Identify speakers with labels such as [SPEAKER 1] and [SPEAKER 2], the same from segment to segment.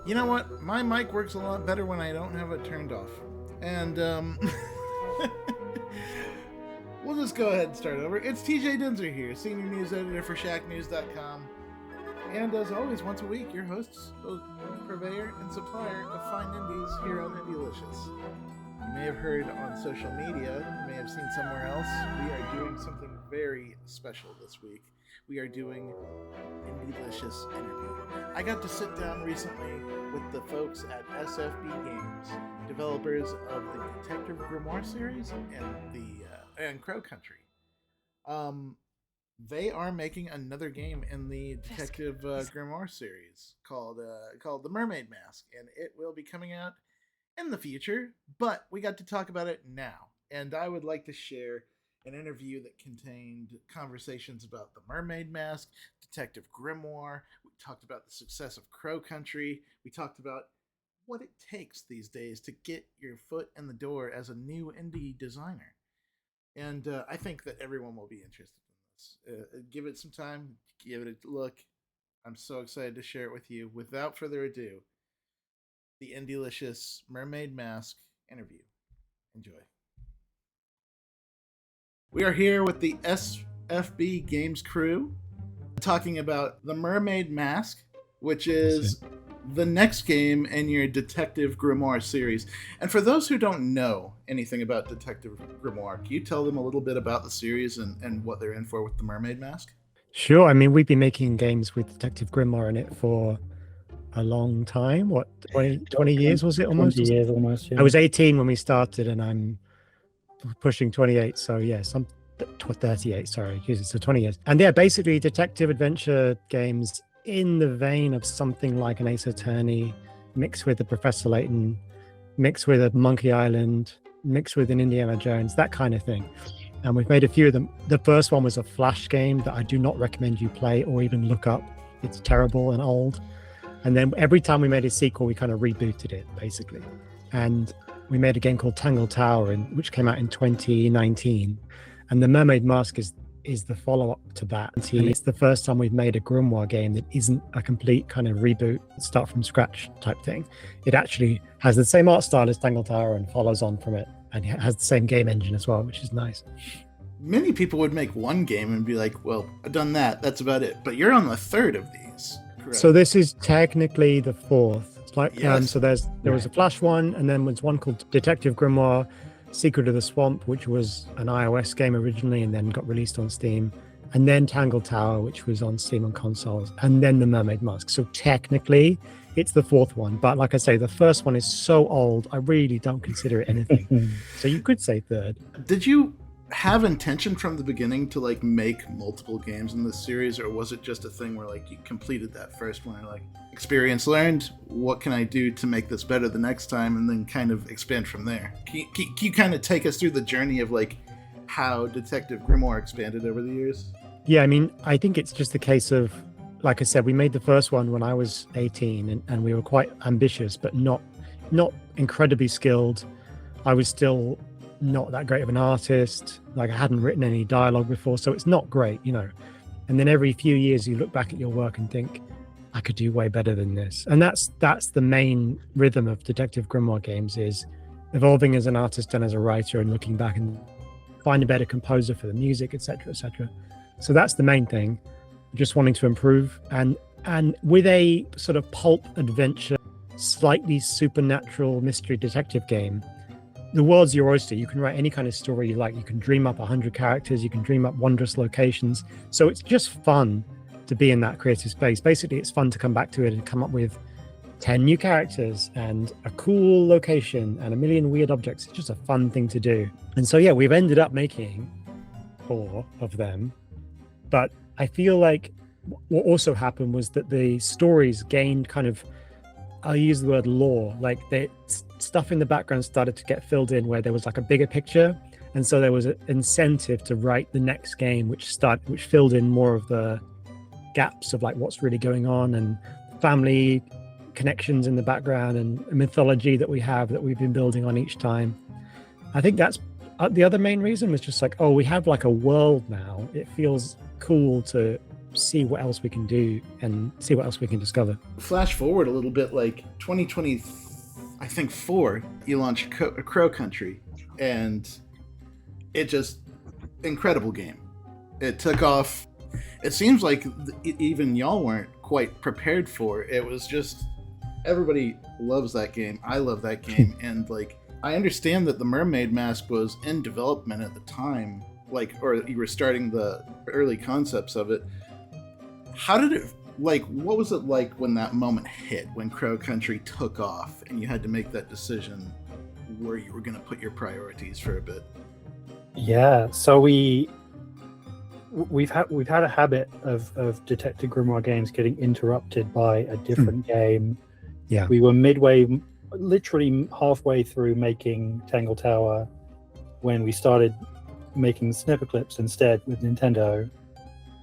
[SPEAKER 1] You know what? My mic works a lot better when I don't have it turned off. And we'll just go ahead and start over. It's TJ Denzer here, senior news editor for ShackNews.com. And as always, once a week, your hosts, purveyor and supplier of fine indies here on Indie-licious. You may have heard on social media, you may have seen somewhere else, we are doing something very special this week. We are doing Indie-licious interview. I got to sit down recently with the folks at SFB Games, developers of the Detective Grimoire series and Crow Country. They are making another game in the Detective Grimoire series called the Mermaid Mask, and it will be coming out in the future. But we got to talk about it now, and I would like to share an interview that contained conversations about the Mermaid Mask, Detective Grimoire. We talked about the success of Crow Country. We talked about what it takes these days to get your foot in the door as a new indie designer. And I think that everyone will be interested in this. Give it some time, give it a look. I'm so excited to share it with you. Without further ado, the Indie-licious Mermaid Mask interview. Enjoy. We are here with the SFB Games crew talking about the Mermaid Mask, which is the next game in your Detective Grimoire series. And for those who don't know anything about Detective Grimoire, can you tell them a little bit about the series and what they're in for with the Mermaid Mask?
[SPEAKER 2] Sure. I mean, we've been making games with Detective Grimoire in it for a long time. What, 20 years was it almost?
[SPEAKER 3] 20 years almost, yeah.
[SPEAKER 2] I was 18 when we started and I'm pushing 28. So yes, I'm 38, sorry. So 20 years. And yeah, basically detective adventure games in the vein of something like an Ace Attorney mixed with a Professor Layton, mixed with a Monkey Island, mixed with an Indiana Jones, that kind of thing. And we've made a few of them. The first one was a Flash game that I do not recommend you play or even look up. It's terrible and old. And then every time we made a sequel, we kind of rebooted it, basically. And we made a game called Tangle Tower, which came out in 2019. And the Mermaid Mask is the follow-up to that. And it's the first time we've made a Grimoire game that isn't a complete kind of reboot, start from scratch type thing. It actually has the same art style as Tangle Tower and follows on from it. And it has the same game engine as well, which is nice.
[SPEAKER 1] Many people would make one game and be like, well, I've done that, that's about it. But you're on the third of these, correct?
[SPEAKER 2] So this is technically the fourth. It's like,
[SPEAKER 1] yes.
[SPEAKER 2] So there was a Flash one, and then was one called Detective Grimoire, Secret of the Swamp, which was an iOS game originally and then got released on Steam. And then Tangle Tower, which was on Steam and consoles. And then the Mermaid Mask. So technically, it's the fourth one. But like I say, the first one is so old, I really don't consider it anything. So you could say third.
[SPEAKER 1] Did you have intention from the beginning to like make multiple games in this series, or was it just a thing where like you completed that first one and like experience learned, what can I do to make this better the next time, and then kind of expand from there? Can you kind of take us through the journey of like how Detective Grimoire expanded over the years?
[SPEAKER 2] Yeah, I mean, I think it's just a case of, like I said, we made the first one when I was 18 and we were quite ambitious, but not incredibly skilled. I was still not that great of an artist. Like I hadn't written any dialogue before, so it's not great, you know. And then every few years you look back at your work and think, I could do way better than this. And that's the main rhythm of Detective Grimoire games, is evolving as an artist and as a writer and looking back and find a better composer for the music, etc., etc. So that's the main thing, just wanting to improve. And with a sort of pulp adventure, slightly supernatural mystery detective game, the world's your oyster. You can write any kind of story you like. You can dream up 100 characters. You can dream up wondrous locations. So it's just fun to be in that creative space. Basically, it's fun to come back to it and come up with 10 new characters and a cool location and a million weird objects. It's just a fun thing to do. And so, yeah, we've ended up making 4 of them. But I feel like what also happened was that the stories gained kind of, I'll use the word lore, like stuff in the background started to get filled in where there was like a bigger picture. And so there was an incentive to write the next game, which filled in more of the gaps of like what's really going on and family connections in the background and mythology that we've been building on each time. I think that's the other main reason was just like, oh, we have like a world now. It feels cool to see what else we can do and see what else we can discover.
[SPEAKER 1] Flash forward a little bit, like 2020, I think 4, you launched Crow Country, and it just incredible game. It took off. It seems like even y'all weren't quite prepared for it. It was just, everybody loves that game. I love that game. And like, I understand that the Mermaid Mask was in development at the time, like, or you were starting the early concepts of it. How did it, like, what was it like when that moment hit, when Crow Country took off and you had to make that decision where you were going to put your priorities for a bit?
[SPEAKER 3] Yeah, so we've had a habit of Detective Grimoire games getting interrupted by a different game.
[SPEAKER 2] Yeah,
[SPEAKER 3] we were literally halfway through making Tangle Tower when we started making Snipper Clips instead with Nintendo,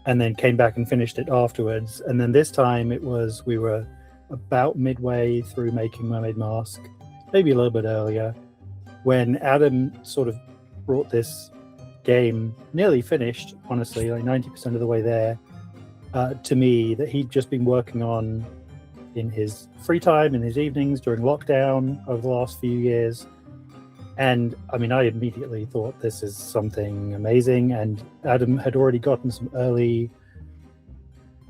[SPEAKER 3] and then came back and finished it afterwards. And then this time we were about midway through making Mermaid Mask, maybe a little bit earlier, when Adam sort of brought this game nearly finished, honestly, like 90% of the way there, to me, that he'd just been working on in his free time, in his evenings during lockdown over the last few years. And I mean, I immediately thought this is something amazing. And Adam had already gotten some early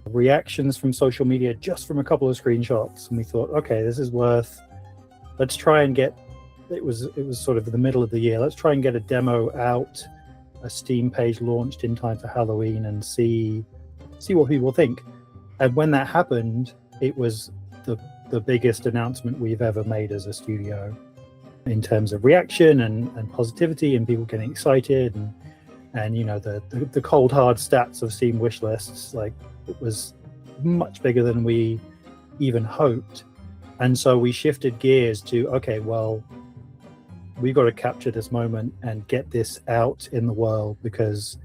[SPEAKER 3] reactions from social media just from a couple of screenshots. And we thought, okay, this is let's try and get, it was sort of the middle of the year. Let's try and get a demo out, a Steam page launched in time for Halloween, and see what people think. And when that happened, it was the biggest announcement we've ever made as a studio in terms of reaction and positivity and people getting excited and you know, the cold hard stats of Steam wish lists. Like, it was much bigger than we even hoped. And so we shifted gears to, okay, well, we've got to capture this moment and get this out in the world, because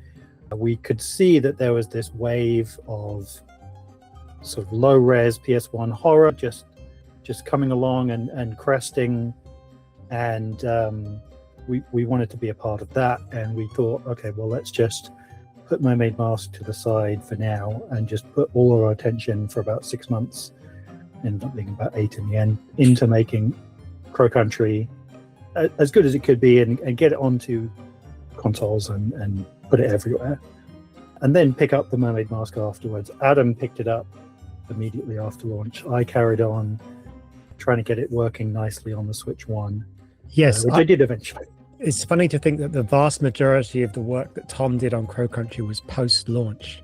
[SPEAKER 3] we could see that there was this wave of sort of low res PS1 horror just coming along and cresting, and we wanted to be a part of that. And we thought, okay, well, let's just put Mermaid Mask to the side for now and just put all our attention for about 6 months, ended up being about 8 in the end, into making Crow Country as good as it could be, and get it onto consoles and put it everywhere, and then pick up the Mermaid Mask afterwards. Adam picked it up immediately after launch. I carried on trying to get it working nicely on the Switch 1.
[SPEAKER 2] Yes,
[SPEAKER 3] which I did eventually.
[SPEAKER 2] It's funny to think that the vast majority of the work that Tom did on Crow Country was post-launch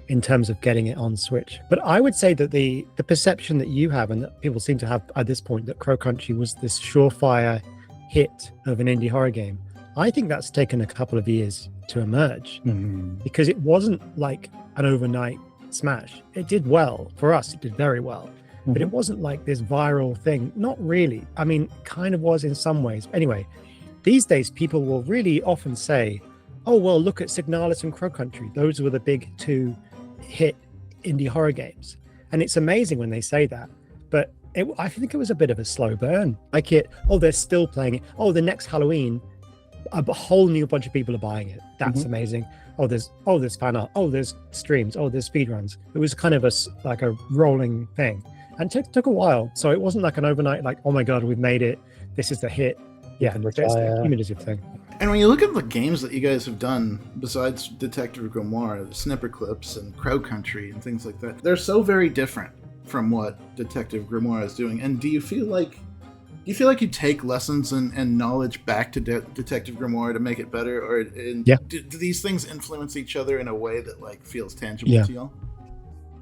[SPEAKER 2] in terms of getting it on Switch. But I would say that the perception that you have, and that people seem to have at this point, that Crow Country was this surefire hit of an indie horror game, I think that's taken a couple of years to emerge, because it wasn't like an overnight smash. It did well for us. It did very well, but it wasn't like this viral thing. Not really. I mean, kind of was in some ways. Anyway, these days people will really often say, oh, well, look at Signalis and Crow Country. Those were the big 2 hit indie horror games. And it's amazing when they say that, but I think it was a bit of a slow burn. Like, they're still playing it. Oh, the next Halloween, a whole new bunch of people are buying it. That's amazing. Oh, there's fan art. Oh, there's streams. Oh, there's speedruns. It was kind of like a rolling thing, and took a while. So it wasn't like an overnight, like, oh my God, we've made it. This is the hit. Yeah, it's a cumulative thing.
[SPEAKER 1] And when you look at the games that you guys have done, besides Detective Grimoire, the Snipper Clips and Crow Country and things like that, they're so very different from what Detective Grimoire is doing. And do you feel like you take lessons and knowledge back to Detective Grimoire to make it better, or do these things influence each other in a way that like feels tangible to y'all?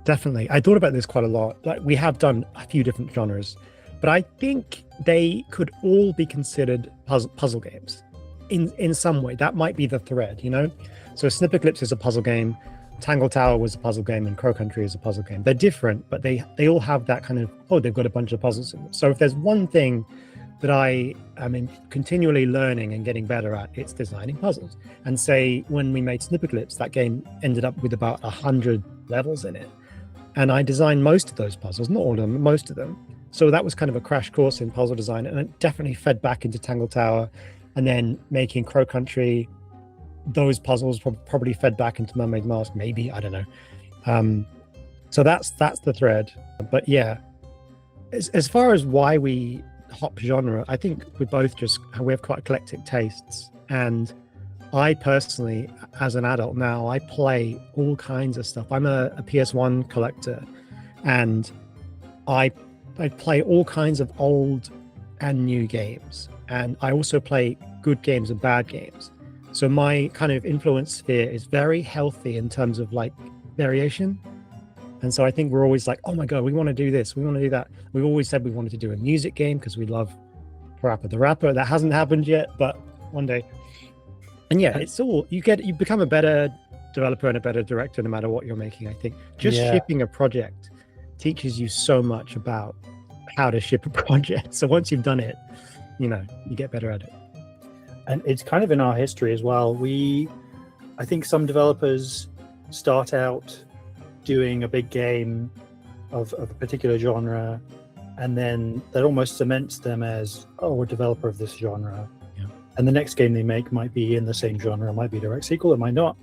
[SPEAKER 2] Definitely. I thought about this quite a lot. Like, we have done a few different genres, but I think they could all be considered puzzle games in some way. That might be the thread, you know? So Snipper Clips is a puzzle game, Tangle Tower was a puzzle game, and Crow Country is a puzzle game. They're different, but they all have that kind of, they've got a bunch of puzzles in them. So if there's one thing that I am continually learning and getting better at, it's designing puzzles. And say, when we made Snipper Clips, that game ended up with about 100 levels in it. And I designed most of those puzzles, not all of them, but most of them. So that was kind of a crash course in puzzle design, and it definitely fed back into Tangle Tower. And then making Crow Country, those puzzles probably fed back into Mermaid Mask, maybe, I don't know. So that's the thread. But yeah, as far as why we hop genre, I think we have quite eclectic tastes. And I personally, as an adult now, I play all kinds of stuff. I'm a PS1 collector, and I play all kinds of old and new games. And I also play good games and bad games. So my kind of influence sphere is very healthy in terms of like variation. And so I think we're always like, oh my God, we want to do this, we want to do that. We've always said we wanted to do a music game because we love Parappa the Rapper. That hasn't happened yet, but one day. And yeah, it's all, you become a better developer and a better director no matter what you're making, I think. Just shipping a project teaches you so much about how to ship a project. So once you've done it, you get better at it.
[SPEAKER 3] And it's kind of in our history as well. I think some developers start out doing a big game of a particular genre, and then that almost cements them as, oh, we're a developer of this genre.
[SPEAKER 2] Yeah.
[SPEAKER 3] And the next game they make might be in the same genre, it might be a direct sequel, it might not.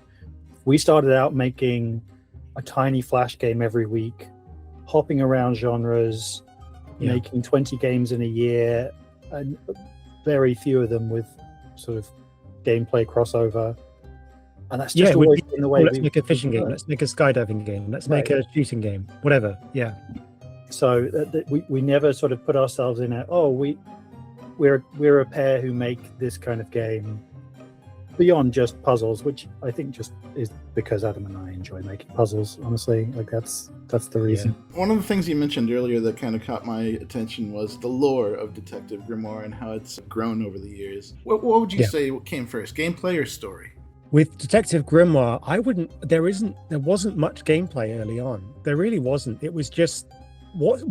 [SPEAKER 3] We started out making a tiny Flash game every week, hopping around genres, making 20 games in a year, and very few of them with sort of gameplay crossover. And that's just always been the way.
[SPEAKER 2] Let's make a fishing game. Let's make a skydiving game. Let's make a shooting game. Whatever. Yeah.
[SPEAKER 3] So we never sort of put ourselves in we're a pair who make this kind of game beyond just puzzles, which I think just is because Adam and I enjoy making puzzles. Honestly, like that's the reason.
[SPEAKER 1] Yeah. One of the things you mentioned earlier that kind of caught my attention was the lore of Detective Grimoire and how it's grown over the years. What would you say came first, gameplay or story?
[SPEAKER 2] With Detective Grimoire, there wasn't much gameplay early on. There really wasn't. It was just what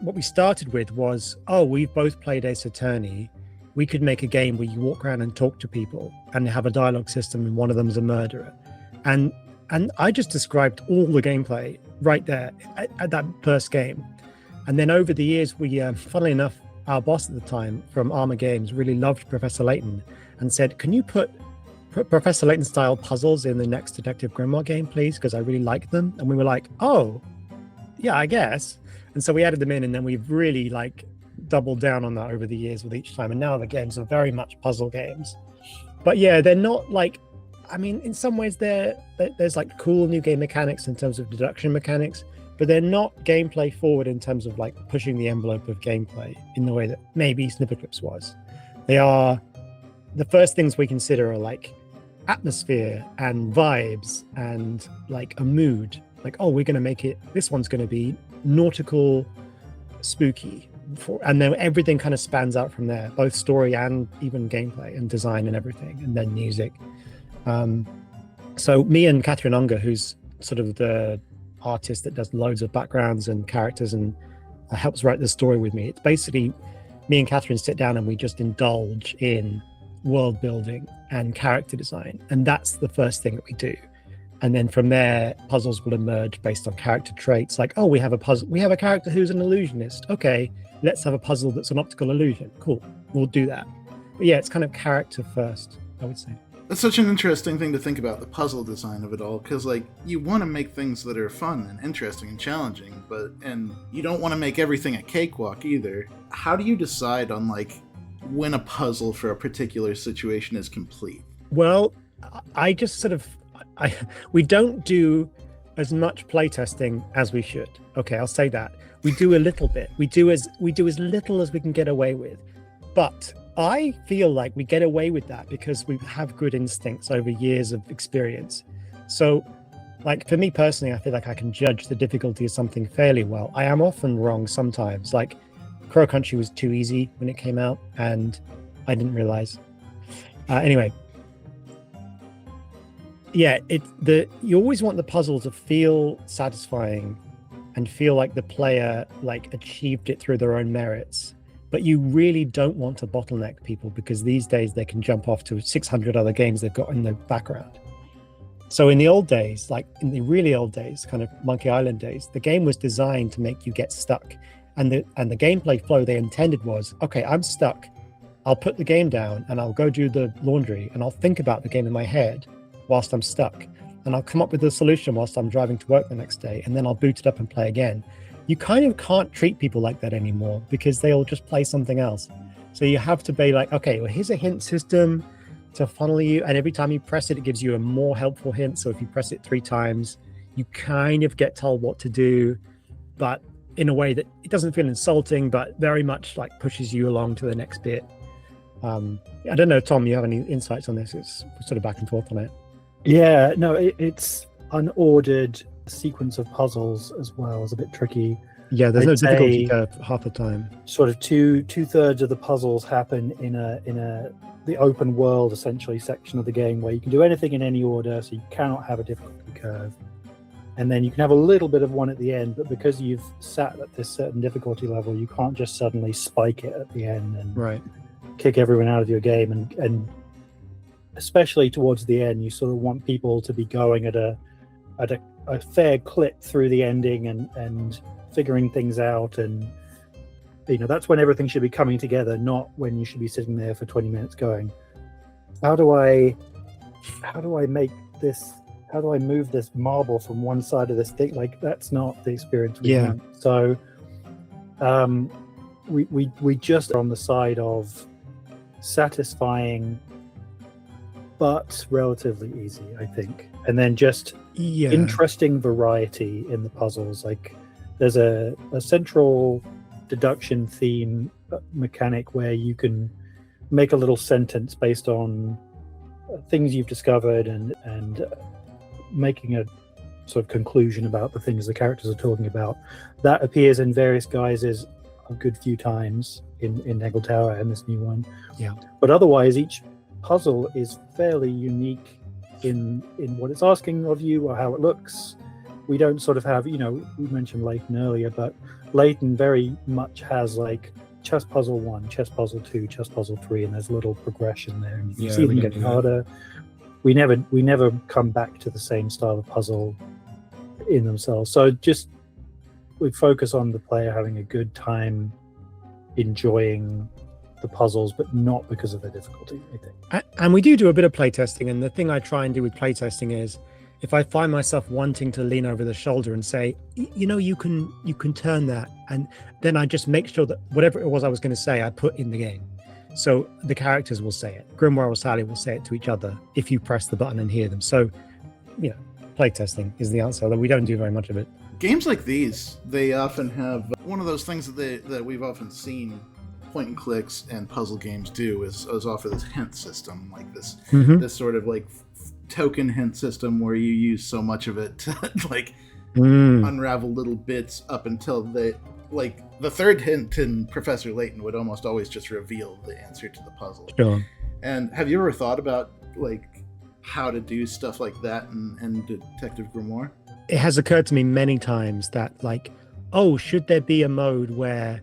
[SPEAKER 2] we started with was, we've both played Ace Attorney. We could make a game where you walk around and talk to people and have a dialogue system, and one of them is a murderer. And I just described all the gameplay right there at that first game. And then over the years, we, funnily enough, our boss at the time from Armor Games really loved Professor Layton and said, can you put Professor Layton style puzzles in the next Detective Grimoire game, please? Because I really like them. And we were like, oh, yeah, I guess. And so we added them in, and then we've really like doubled down on that over the years with each time. And now the games are very much puzzle games. But yeah, they're not like, I mean, in some ways there's like cool new game mechanics in terms of deduction mechanics, but they're not gameplay forward in terms of like pushing the envelope of gameplay in the way that maybe Snipperclips was. They are, the first things we consider are like atmosphere and vibes and like a mood. Like, oh, we're going to make it, this one's going to be nautical, spooky. And then everything kind of spans out from there, both story and even gameplay and design and everything, and then music. So me and Catherine Unger, who's sort of the artist that does loads of backgrounds and characters and helps write the story with me, it's basically me and Catherine sit down and we just indulge in world building and character design, and that's the first thing that we do. And then from there, puzzles will emerge based on character traits. Like, oh, we have a puzzle, we have a character who's an illusionist. Okay, let's have a puzzle that's an optical illusion. Cool, we'll do that. But yeah, it's kind of character first, I would say.
[SPEAKER 1] That's such an interesting thing to think about, the puzzle design of it all, because like you want to make things that are fun and interesting and challenging, and you don't want to make everything a cakewalk either. How do you decide on like when a puzzle for a particular situation is complete?
[SPEAKER 2] Well, I just sort of we don't do as much playtesting as we should. Okay, I'll say that. We do a little bit. We do as little as we can get away with. But I feel like we get away with that because we have good instincts over years of experience. So, like for me personally, I feel like I can judge the difficulty of something fairly well. I am often wrong sometimes. Like Crow Country was too easy when it came out, and I didn't realize. Anyway. Yeah, you always want the puzzle to feel satisfying and feel like the player like achieved it through their own merits. But you really don't want to bottleneck people, because these days they can jump off to 600 other games they've got in the background. So in the old days, like in the really old days, kind of Monkey Island days, the game was designed to make you get stuck. And the gameplay flow they intended was, okay, I'm stuck. I'll put the game down and I'll go do the laundry and I'll think about the game in my head whilst I'm stuck. and I'll come up with a solution whilst I'm driving to work the next day, and then I'll boot it up and play again. You kind of can't treat people like that anymore because they'll just play something else. So you have to be like, okay, well, here's a hint system to funnel you, and every time you press it, it gives you a more helpful hint. So if you press it 3 times, you kind of get told what to do, but in a way that it doesn't feel insulting, but very much like pushes you along to the next bit. I don't know, Tom, you have any insights on this? It's sort of back and forth on it.
[SPEAKER 3] Yeah, no, it's unordered sequence of puzzles as well is a bit tricky.
[SPEAKER 2] Yeah, there's no difficulty curve half the time.
[SPEAKER 3] Sort of two-thirds of the puzzles happen in the open world essentially section of the game where you can do anything in any order, so you cannot have a difficulty curve. And then you can have a little bit of one at the end, but because you've sat at this certain difficulty level, you can't just suddenly spike it at the end and kick everyone out of your game. And especially towards the end, you sort of want people to be going at a fair clip through the ending and figuring things out. And that's when everything should be coming together, not when you should be sitting there for 20 minutes going, how do I make this? How do I move this marble from one side of this thing? Like, that's not the experience we want. So we just are on the side of satisfying but relatively easy, I think. And then just interesting variety in the puzzles. Like, there's a central deduction theme mechanic where you can make a little sentence based on things you've discovered and making a sort of conclusion about the things the characters are talking about. That appears in various guises a good few times in Tangled Tower and this new one.
[SPEAKER 2] Yeah.
[SPEAKER 3] But otherwise, each puzzle is fairly unique in what it's asking of you or how it looks. We don't sort of have, we mentioned Layton earlier, but Layton very much has like chess puzzle 1, chess puzzle 2, chess puzzle 3, and there's a little progression there. And you can see them getting harder. We never come back to the same style of puzzle in themselves. So just we focus on the player having a good time enjoying the puzzles, but not because of the difficulty, I think.
[SPEAKER 2] And we do a bit of playtesting, and the thing I try and do with playtesting is if I find myself wanting to lean over the shoulder and say, you can turn that, and then I just make sure that whatever it was I was going to say, I put in the game. So the characters will say it. Grimoire or Sally will say it to each other if you press the button and hear them. So, playtesting is the answer, although we don't do very much of it.
[SPEAKER 1] Games like these, they often have one of those things that we've often seen point and clicks and puzzle games do is offer this hint system, like this this sort of like token hint system where you use so much of it to like unravel little bits up until the third hint in Professor Layton would almost always just reveal the answer to the puzzle.
[SPEAKER 2] Sure.
[SPEAKER 1] And have you ever thought about like how to do stuff like that in Detective Grimoire?
[SPEAKER 2] It has occurred to me many times that like, should there be a mode where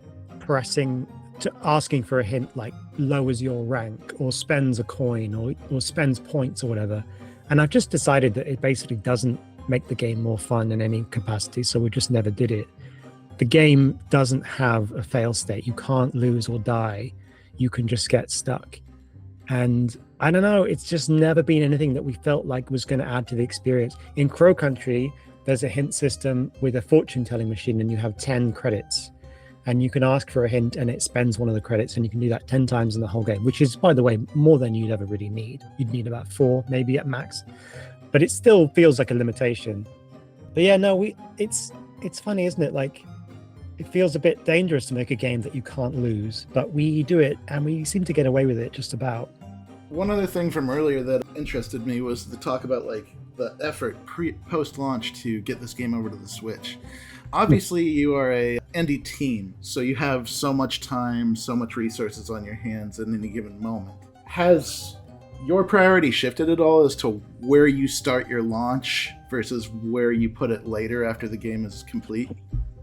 [SPEAKER 2] asking for a hint like lowers your rank or spends a coin or spends points or whatever? And I've just decided that it basically doesn't make the game more fun in any capacity, so we just never did it. The game doesn't have a fail state. You can't lose or die. You can just get stuck. And I don't know, it's just never been anything that we felt like was going to add to the experience. In Crow Country, there's a hint system with a fortune-telling machine, and you have 10 credits. And you can ask for a hint, and it spends one of the credits, and you can do that 10 times in the whole game, which is, by the way, more than you'd ever really need. You'd need about 4, maybe at max. But it still feels like a limitation. But yeah, no, it's funny, isn't it? Like, it feels a bit dangerous to make a game that you can't lose, but we do it, and we seem to get away with it just about.
[SPEAKER 1] One other thing from earlier that interested me was the talk about like the effort post-launch to get this game over to the Switch. Obviously, you are a indie team, so you have so much time, so much resources on your hands at any given moment. Has your priority shifted at all as to where you start your launch versus where you put it later after the game is complete?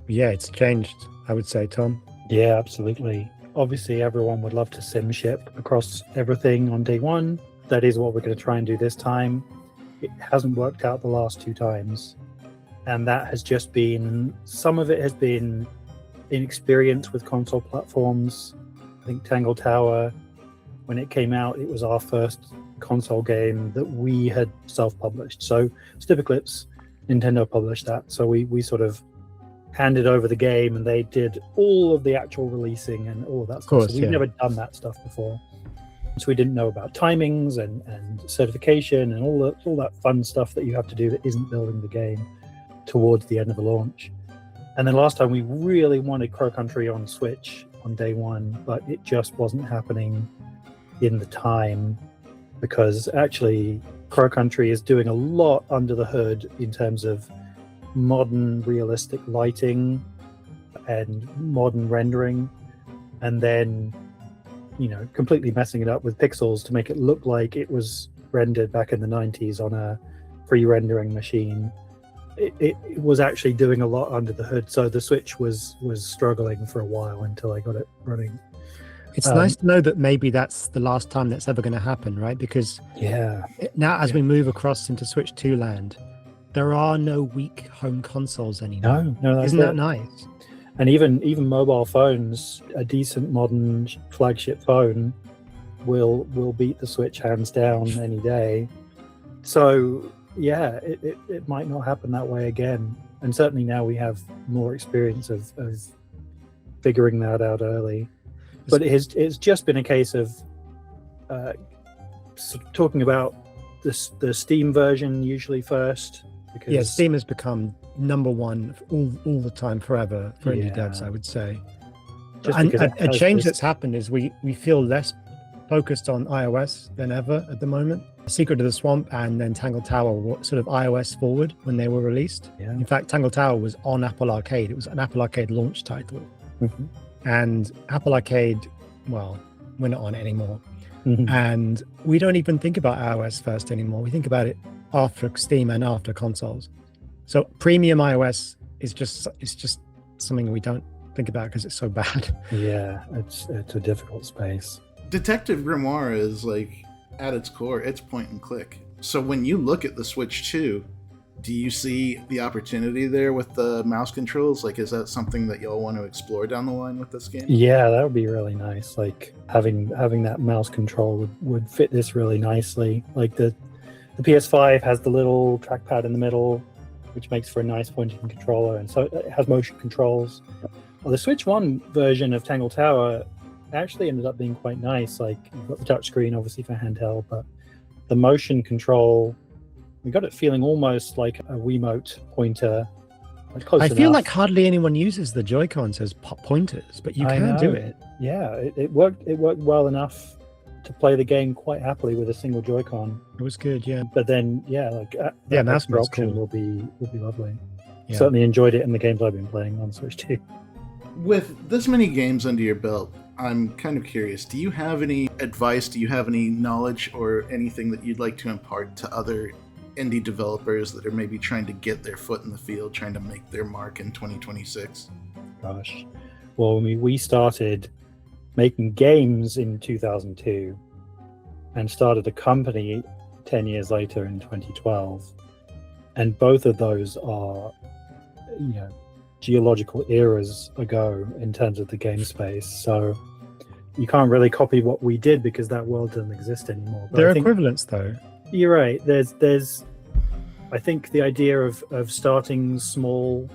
[SPEAKER 2] Yeah, it's changed, I would say, Tom.
[SPEAKER 3] Yeah, absolutely. Obviously, everyone would love to sim ship across everything on day one. That is what we're going to try and do this time. It hasn't worked out the last 2 times. And that has just been, some of it has been inexperience with console platforms. I think Tangled Tower, when it came out, it was our first console game that we had self-published. So Stipiclips, Nintendo published that. So we sort of handed over the game, and they did all of the actual releasing and all of that stuff.
[SPEAKER 2] course,
[SPEAKER 3] So we've
[SPEAKER 2] yeah.
[SPEAKER 3] never done that stuff before. So we didn't know about timings and certification and all that fun stuff that you have to do that isn't building the game towards the end of the launch. And then last time we really wanted Crow Country on Switch on day one, but it just wasn't happening in the time, because actually Crow Country is doing a lot under the hood in terms of modern realistic lighting and modern rendering, and then completely messing it up with pixels to make it look like it was rendered back in the 90s on a pre-rendering machine. It was actually doing a lot under the hood, so the Switch was struggling for a while until I got it running.
[SPEAKER 2] It's nice to know that maybe that's the last time that's ever going to happen, right? Because now as we move across into Switch 2 land, there are no weak home consoles anymore.
[SPEAKER 3] No,
[SPEAKER 2] isn't that nice?
[SPEAKER 3] And even mobile phones, a decent modern flagship phone will beat the Switch hands down any day. So yeah, it might not happen that way again. And certainly now we have more experience of figuring that out early. But it's just been a case of talking about the Steam version usually first. Because
[SPEAKER 2] Steam has become number one all the time forever for indie devs, I would say. And a change that's happened is we feel less focused on iOS than ever at the moment. Secret of the Swamp and then Tangle Tower were sort of iOS forward when they were released. In fact, Tangle Tower was on Apple Arcade. It was an Apple Arcade launch title. And Apple Arcade, well, we're not on it anymore. And we don't even think about iOS first anymore. We think about it after Steam and after consoles. So premium iOS is just something we don't think about because it's so bad.
[SPEAKER 3] Yeah, it's a difficult space.
[SPEAKER 1] Detective Grimoire is like, at its core, it's point and click. So when you look at the Switch 2, do you see the opportunity there with the mouse controls? Like, is that something that you'll want to explore down the line with this game?
[SPEAKER 3] Yeah, that would be really nice. Like having that mouse control would fit this really nicely. Like the PS5 has the little trackpad in the middle, which makes for a nice pointing controller, and so it has motion controls. Well, the Switch 1 version of Tangle Tower actually ended up being quite nice. Like, you've got the touchscreen obviously for handheld, but the motion control, we got it feeling almost like a Wiimote pointer. Like close enough.
[SPEAKER 2] I feel like hardly anyone uses the Joy-Cons as pointers, but you can do it.
[SPEAKER 3] Yeah, it worked well enough to play the game quite happily with a single Joy-Con.
[SPEAKER 2] It was good, yeah.
[SPEAKER 3] But then, that
[SPEAKER 2] mouse
[SPEAKER 3] option
[SPEAKER 2] cool.
[SPEAKER 3] will be lovely.
[SPEAKER 2] Yeah.
[SPEAKER 3] Certainly enjoyed it in the games I've been playing on Switch 2.
[SPEAKER 1] With this many games under your belt, I'm kind of curious. Do you have any advice? Do you have any knowledge or anything that you'd like to impart to other indie developers that are maybe trying to get their foot in the field, trying to make their mark in 2026?
[SPEAKER 3] Gosh. Well, we started making games in 2002 and started a company 10 years later in 2012. And both of those are, geological eras ago in terms of the game space. So you can't really copy what we did because that world doesn't exist anymore. But
[SPEAKER 2] there are equivalents, though.
[SPEAKER 3] You're right. There's I think the idea of starting small,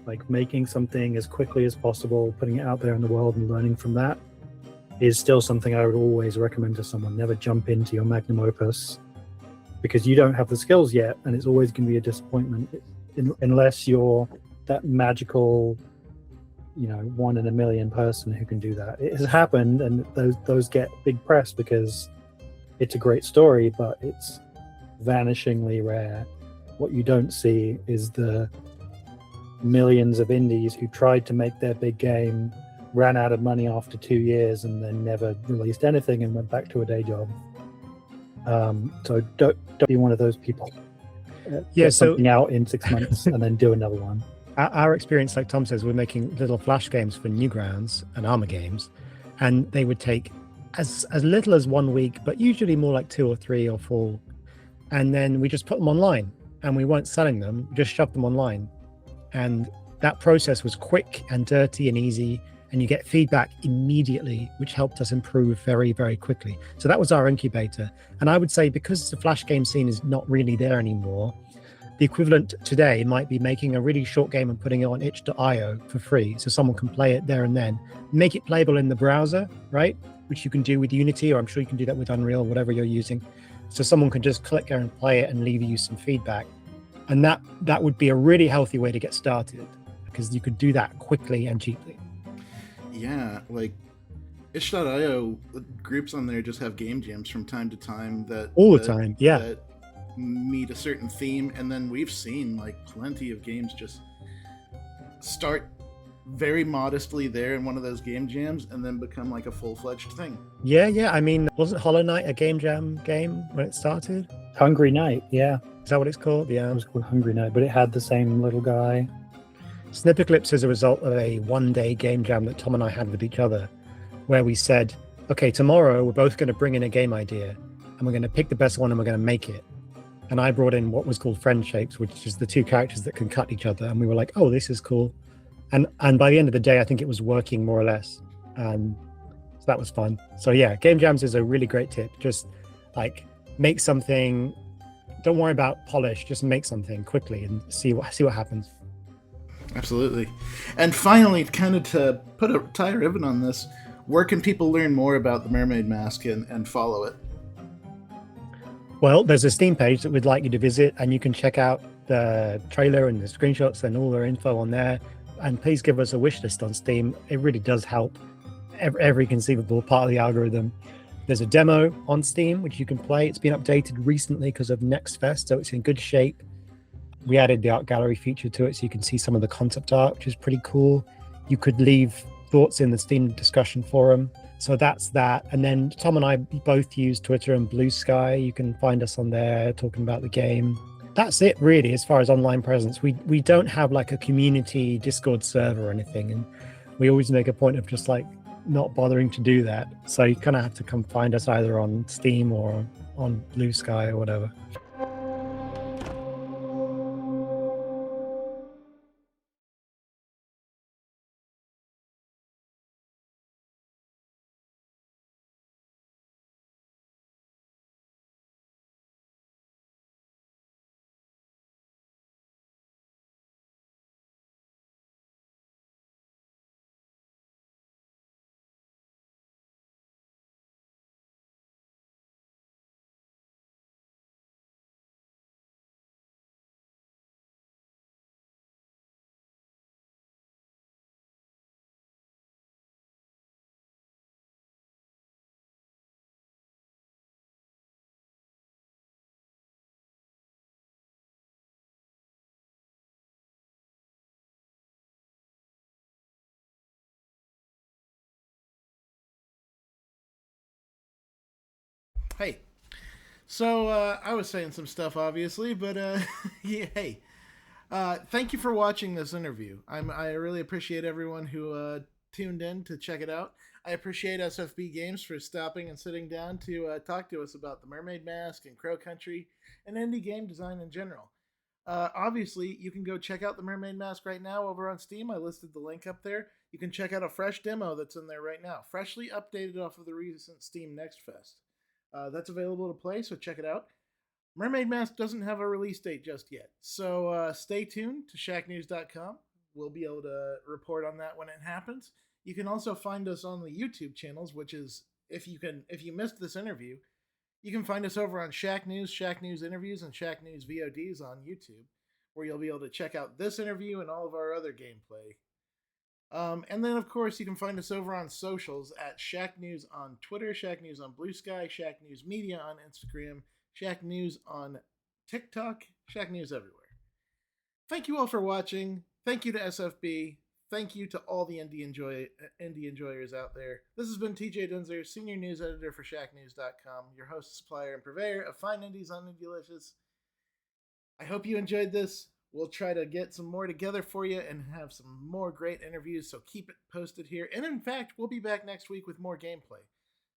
[SPEAKER 3] like making something as quickly as possible, putting it out there in the world and learning from that is still something I would always recommend to someone. Never jump into your magnum opus because you don't have the skills yet, and it's always going to be a disappointment unless you're that magical, 1 in a million person who can do that. It has happened, and those get big press because it's a great story, but it's vanishingly rare. What you don't see is the millions of indies who tried to make their big game, ran out of money after 2 years, and then never released anything and went back to a day job. So don't be one of those people. Get something out in 6 months and then do another one.
[SPEAKER 2] Our experience, like Tom says, we're making little flash games for Newgrounds and Armor Games, and they would take as little as 1 week, but usually more like 2 or 3 or 4, and then we just put them online, and we weren't selling them, just shoved them online, and that process was quick and dirty and easy, and you get feedback immediately, which helped us improve very, very quickly. So that was our incubator. And I would say because the Flash game scene is not really there anymore, the equivalent today might be making a really short game and putting it on itch.io for free so someone can play it there and then. Make it playable in the browser, right? Which you can do with Unity, or I'm sure you can do that with Unreal, whatever you're using. So someone can just click there and play it and leave you some feedback. And that would be a really healthy way to get started, because you could do that quickly and cheaply.
[SPEAKER 1] Yeah, like itch.io groups on there just have game jams from time to time
[SPEAKER 2] all the time, yeah,
[SPEAKER 1] that meet a certain theme, and then we've seen like plenty of games just start very modestly there in one of those game jams and then become like a full-fledged thing.
[SPEAKER 2] Yeah. I mean, wasn't Hollow Knight a game jam game when it started?
[SPEAKER 3] Hungry Night, yeah.
[SPEAKER 2] Is that what it's called? Yeah.
[SPEAKER 3] It was called Hungry Night, but it had the same little guy.
[SPEAKER 2] Snipperclips is a result of a one-day game jam that Tom and I had with each other, where we said, okay, tomorrow we're both going to bring in a game idea and we're going to pick the best one and we're going to make it. And I brought in what was called friend shapes, which is the two characters that can cut each other. And we were like, oh, this is cool. And by the end of the day, I think it was working more or less. So that was fun. So yeah, game jams is a really great tip. Just like make something, don't worry about polish, just make something quickly and see what happens.
[SPEAKER 1] Absolutely. And finally, kind of to tie a ribbon on this, where can people learn more about the Mermaid Mask and follow it?
[SPEAKER 2] Well, there's a Steam page that we'd like you to visit, and you can check out the trailer and the screenshots and all their info on there. And please give us a wish list on Steam. It really does help every conceivable part of the algorithm. There's a demo on Steam, which you can play. It's been updated recently because of Next Fest, so it's in good shape. We added the art gallery feature to it, so you can see some of the concept art, which is pretty cool. You could leave thoughts in the Steam discussion forum. So that's that. And then Tom and I both use Twitter and Blue Sky. You can find us on there talking about the game. That's it really as far as online presence. We don't have like a community Discord server or anything, and we always make a point of just like not bothering to do that. So you kind of have to come find us either on Steam or on Blue Sky or whatever.
[SPEAKER 1] Hey, so I was saying some stuff, obviously, but yeah, hey, thank you for watching this interview. I really appreciate everyone who tuned in to check it out. I appreciate SFB Games for stopping and sitting down to talk to us about the Mermaid Mask and Crow Country and indie game design in general. Obviously, you can go check out the Mermaid Mask right now over on Steam. I listed the link up there. You can check out a fresh demo that's in there right now, freshly updated off of the recent Steam Next Fest. That's available to play, so check it out. Mermaid Mask doesn't have a release date just yet, so stay tuned to shacknews.com. We'll be able to report on that when it happens. You can also find us on the YouTube channels, which is if you missed this interview, you can find us over on Shack News, Shack News Interviews, and Shack News VODs on YouTube, where you'll be able to check out this interview and all of our other gameplay. And then, of course, you can find us over on socials at Shack News on Twitter, Shack News on Blue Sky, Shack News Media on Instagram, Shack News on TikTok, Shack News everywhere. Thank you all for watching. Thank you to SFB. Thank you to all the indie enjoyers out there. This has been TJ Dunzer, Senior News Editor for ShackNews.com, your host, supplier, and purveyor of fine indies on Indie-licious. I hope you enjoyed this. We'll try to get some more together for you and have some more great interviews, so keep it posted here. And in fact, we'll be back next week with more gameplay.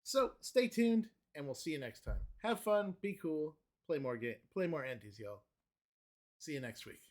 [SPEAKER 1] So stay tuned, and we'll see you next time. Have fun, be cool, play more indies, y'all. See you next week.